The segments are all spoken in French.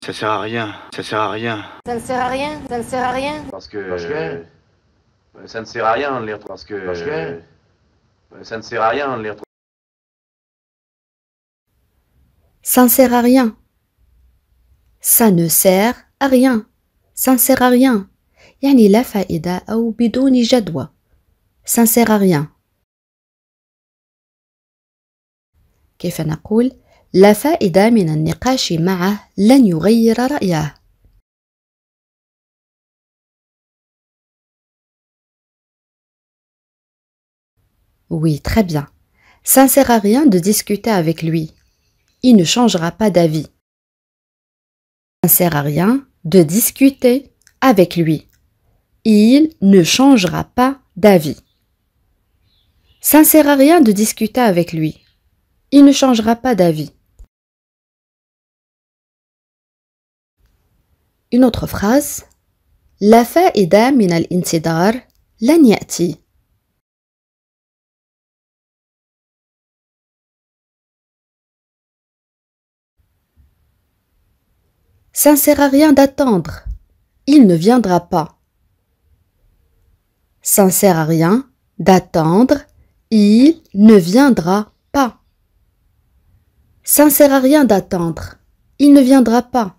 Ça sert à rien, ça sert à rien. Ça ne sert à rien, ça ne sert à rien. Parce que ça ne sert à rien de les retrouver. Parce que ça ne sert à rien de les retrouver. Ça ne sert à rien. Ça ne sert à rien. Ça ne sert à rien. يعني لا فائدة أو بدون جدوى. Ça ne sert à rien. كيف نقول؟ لا فائدة من النقاش معه لن يغير رأيه. Oui, très bien. Ça ne sert à rien de discuter avec lui. Il ne changera pas d'avis. Ça ne sert à rien de discuter avec lui. Il ne changera pas d'avis. Ça ne sert à rien de discuter avec lui. Il ne changera pas d'avis. Une autre phrase. لا فائدة من الانتظار لن يأتي. Ça ne sert à rien d'attendre. Il ne viendra pas. Ça ne sert à rien d'attendre. Il ne viendra pas. Ça ne sert à rien d'attendre. Il ne viendra pas.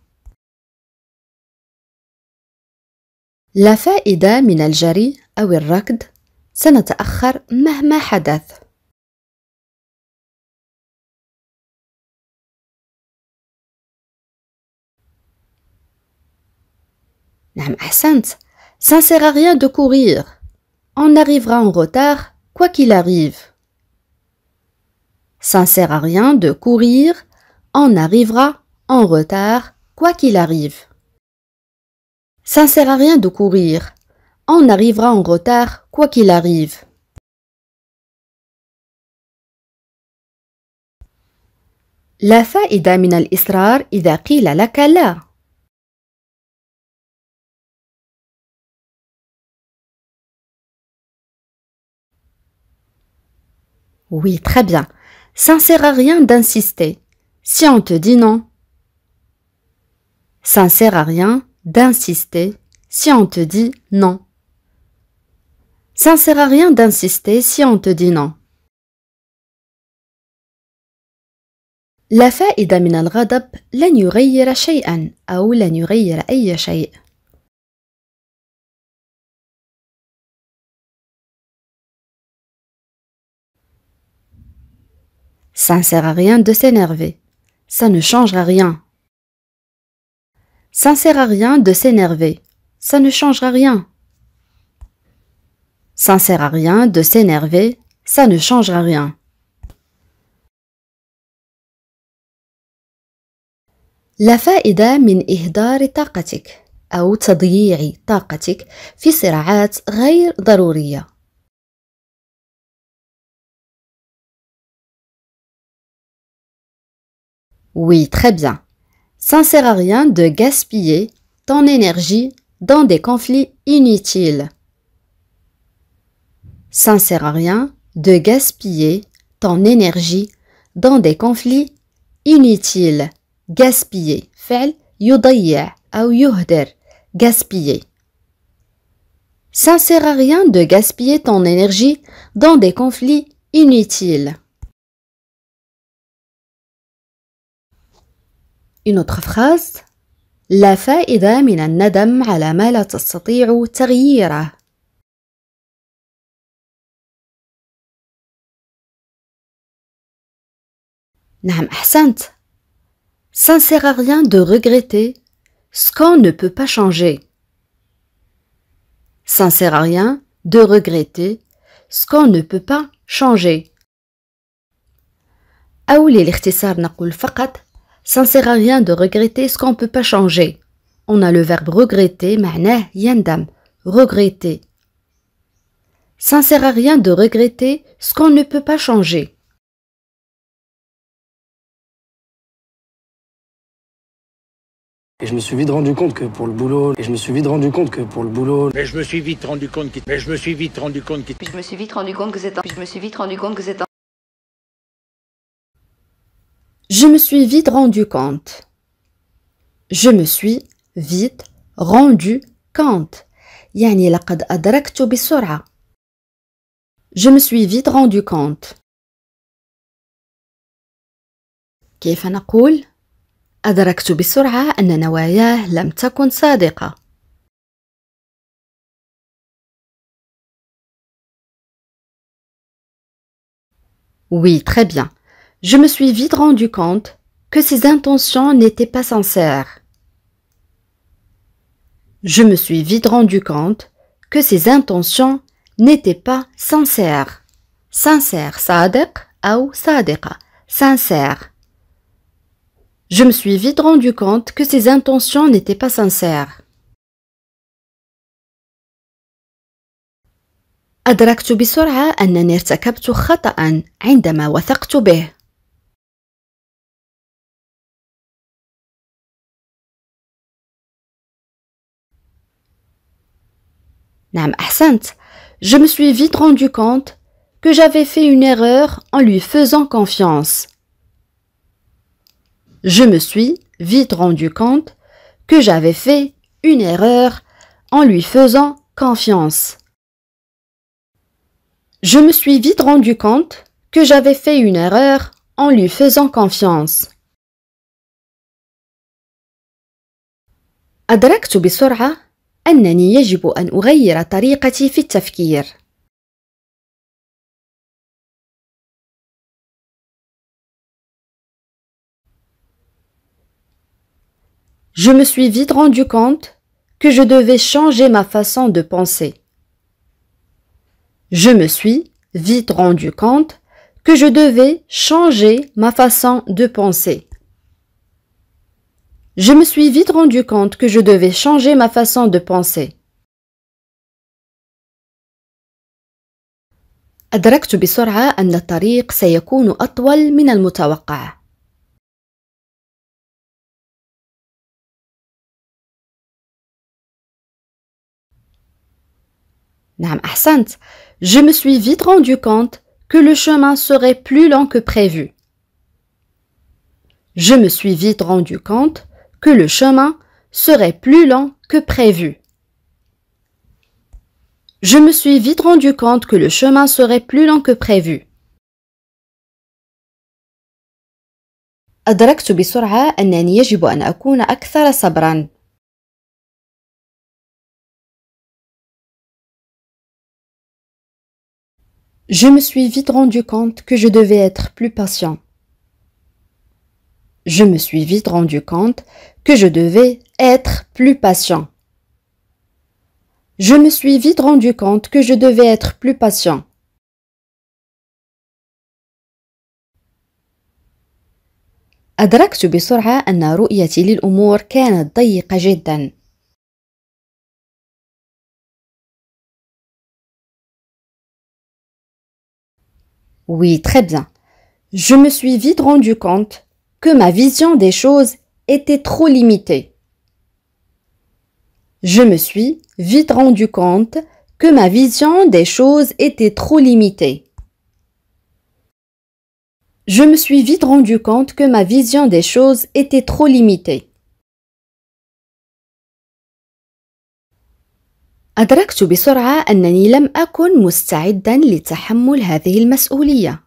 لا فائدة من الجري أو الركض سنتأخر مهما حدث. نعم أحسنت. Ça ne sert à rien de courir. On arrivera en retard quoi qu'il arrive. Ça ne sert à rien de courir. On arrivera en retard quoi qu'il arrive. Ça ne sert à rien de courir. On arrivera en retard quoi qu'il arrive. لا فائدة من الإصرار إذا قيل لك لا. Oui, très bien. Ça ne sert à rien d'insister si on te dit non. Ça ne sert à rien d'insister si on te dit non. Ça ne sert à rien d'insister si on te dit non. لا فائدة من الغضب لن يغير شيئا أو لن يغير أي شيء. Ça ne sert à rien de s'énerver. Ça ne changera rien. Ça ne sert à rien de s'énerver. Ça ne changera rien. Ça ne sert à rien de s'énerver. Ça ne changera rien. لا فائدة من إهدار طاقتك أو تضييع طاقتك في صراعات غير ضرورية. Oui, très bien. Ça ne sert à rien de gaspiller ton énergie dans des conflits inutiles. Ça ne sert à rien de gaspiller ton énergie dans des conflits inutiles. Gaspiller. فعل يضيع أو يهدر. Gaspiller. Ça ne sert à rien de gaspiller ton énergie dans des conflits inutiles. Une autre phrase. لا فائدة من الندم على ما لا تستطيع تغييره. نعم أحسنت. Ça ne sert à rien de regretter ce qu'on ne peut pas changer. Ça ne sert à rien de regretter ce qu'on ne peut pas changer. أو للاختصار نقول فقط ça ne sert à rien de regretter ce qu'on ne peut pas changer. On a le verbe regretter معناه يندم. Regretter. Ça ne sert à rien de regretter ce qu'on ne peut pas changer. Et je me suis vite rendu compte que pour le boulot, Mais je me suis vite rendu compte que c'est un... Je me suis vite rendu compte. Je me suis vite rendu compte. يعني لقد أدركت بسرعة. Je me suis vite rendu compte. كيف نقول؟ أدركت بسرعة أن نواياه لم تكن صادقة. Oui, très bien. Je me suis vite rendu compte que ses intentions n'étaient pas sincères. Je me suis vite rendu compte que ses intentions n'étaient pas sincères. Sincère, صادق أو صادقة. Sincère. Je me suis vite rendu compte que ses intentions n'étaient pas sincères. أدركت بسرعة أنني ارتكبت خطأ عندما وثقت به. نعم أحسنت. Je me suis vite rendu compte que j'avais fait une erreur en lui faisant confiance. Je me suis vite rendu compte que j'avais fait une erreur en lui faisant confiance. Je me suis vite rendu compte que j'avais fait une erreur en lui faisant confiance. أدركت بسرعة أنني يجب أن أغير طريقتي في التفكير. Je me suis vite rendu compte que je devais changer ma façon de penser. Je me suis vite rendu compte que je devais changer ma façon de penser. Je me suis vite rendu compte que je devais changer ma façon de penser. أدركت بسرعة أن الطريق سيكون أطول من المتوقع. نعم أحسنت. Je me suis vite rendu compte que le chemin serait plus long que prévu. Je me suis vite rendu compte que le chemin serait plus long que prévu. Je me suis vite rendu compte que le chemin serait plus long que prévu. أدركت بسرعة أنني يجب أن أكون أكثر صبراً. Je me suis vite rendu compte que je devais être plus patient. Je me suis vite rendu compte que je devais être plus patient. Je me suis vite rendu compte que je devais être plus patient. أدركت بسرعة أن رؤيتي للأمور كانت ضيقة جداً. Oui, très bien. Je me suis vite rendu compte que ma vision des choses était trop limitée. Je me suis vite rendu compte que ma vision des choses était trop limitée. Je me suis vite rendu compte que ma vision des choses était trop limitée. أدركت بسرعة أنني لم أكن مستعداً لتحمل هذه المسؤولية.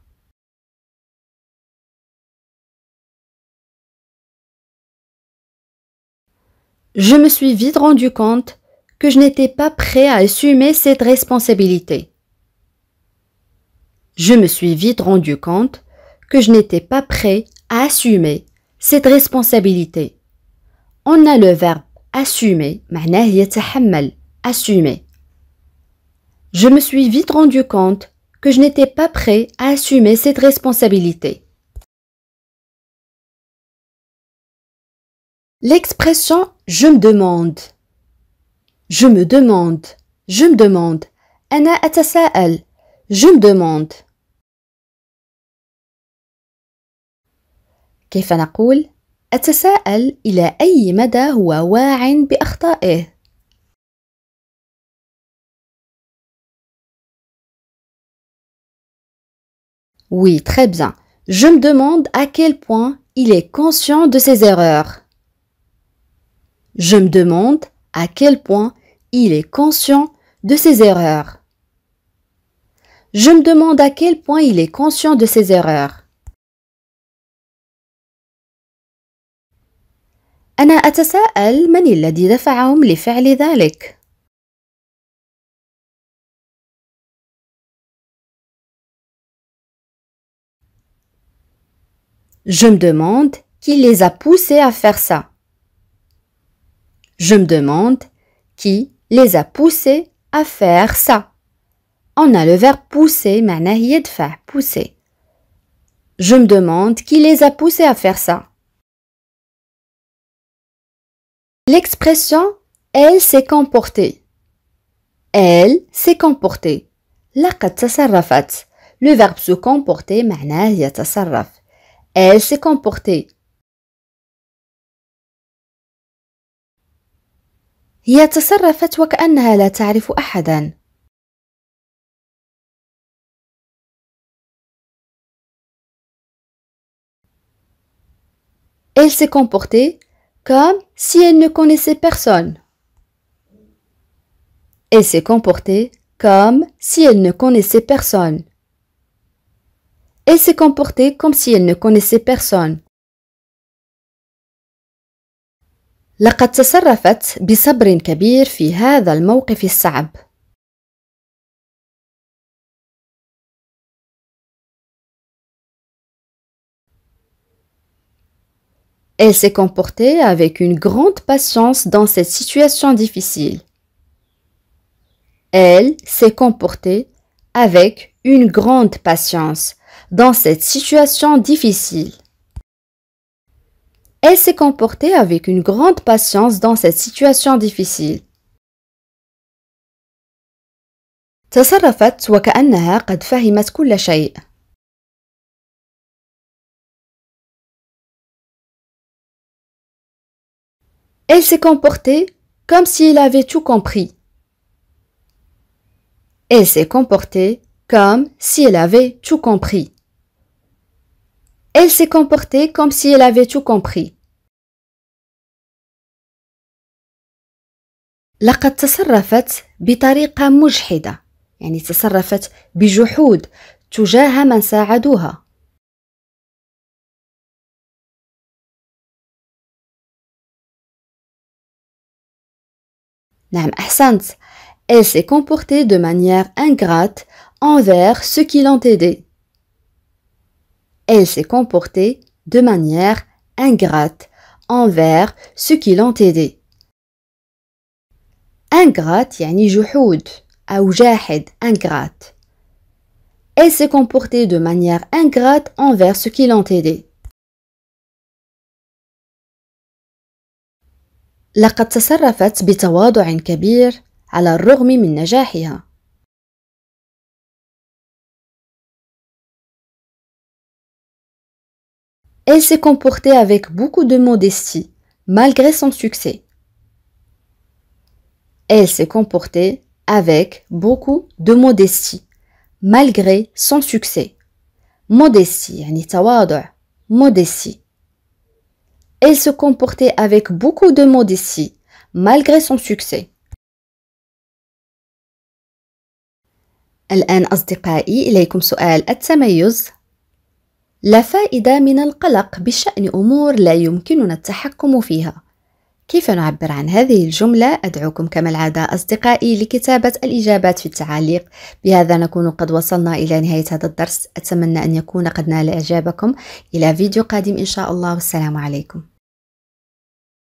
Je me suis vite rendu compte que je n'étais pas prêt à assumer cette responsabilité. Je me suis vite rendu compte que je n'étais pas prêt à assumer cette responsabilité. On a le verbe assumer, معناه يتحمل, assumer. Je me suis vite rendu compte que je n'étais pas prêt à assumer cette responsabilité. L'expression je me demande. Je me demande. Je me demande. أنا أتساءل. Je me demande. كيف نقول؟ أتساءل إلى أي مدى هو واع بأخطائه. Oui, très bien. Je me demande à quel point il est conscient de ses erreurs. Je me demande à quel point il est conscient de ses erreurs. Je me demande à quel point il est conscient de ses erreurs. أنا أتساءل من الذي دفعهم لفعل ذلك. Je me demande qui les a poussés à faire ça. Je me demande qui les a poussés à faire ça. On a le verbe pousser, معناه يدفع, pousser. Je me demande qui les a poussés à faire ça. L'expression elle s'est comportée. Elle s'est comportée. لقد تصرفت. Le verbe se comporter معناه يتصرف. Elle s'est comportée. هي تصرفت وكأنها لا تعرف أحدا. Elle s'est comportée comme si elle ne connaissait personne. Elle s'est comportée comme si elle ne connaissait personne. Elle s'est comportée comme si elle ne connaissait personne. لقد تصرفت بصبر كبير في هذا الموقف الصعب. Elle s'est comportée avec une grande patience dans cette situation difficile. Elle s'est comportée avec une grande patience dans cette situation difficile. Elle s'est comportée avec une grande patience dans cette situation difficile. تصرفت وكأنها قد فهمت كل شيء. Elle s'est comportée comme si elle avait tout compris. Elle s'est comportée comme si elle avait tout compris. Elle s'est comportée comme si elle avait tout compris. لقد تصرفت بطريقة مجحدة. يعني تصرفت بجحود تجاه من ساعدوها. نعم أحسنت. Elle s'est comportée de manière ingrate envers ceux qui l'ont aidée. Elle s'est comportée de manière ingrate envers ceux qui l'ont aidée. Ingrate يعني جحود أو جاحد ingrate. Elle s'est comportée de manière ingrate envers ceux qui l'ont aidée. لقد تصرفت بتواضع كبير على الرغم من نجاحها. Elle s'est comportée avec beaucoup de modestie, malgré son succès. Elle s'est comportée avec beaucoup de modestie, malgré son succès. Modestie, يعني تواضع, modestie. Elle se comportait avec beaucoup de modestie, malgré son succès. الآن أصدقائي إليكم سؤال التميز. لا فائدة من القلق بشأن أمور لا يمكننا التحكم فيها. كيف نعبر عن هذه الجملة؟ أدعوكم كما العادة أصدقائي لكتابة الإجابات في التعاليق. بهذا نكون قد وصلنا إلى نهاية هذا الدرس. أتمنى أن يكون قد نال إعجابكم. إلى فيديو قادم إن شاء الله، والسلام عليكم.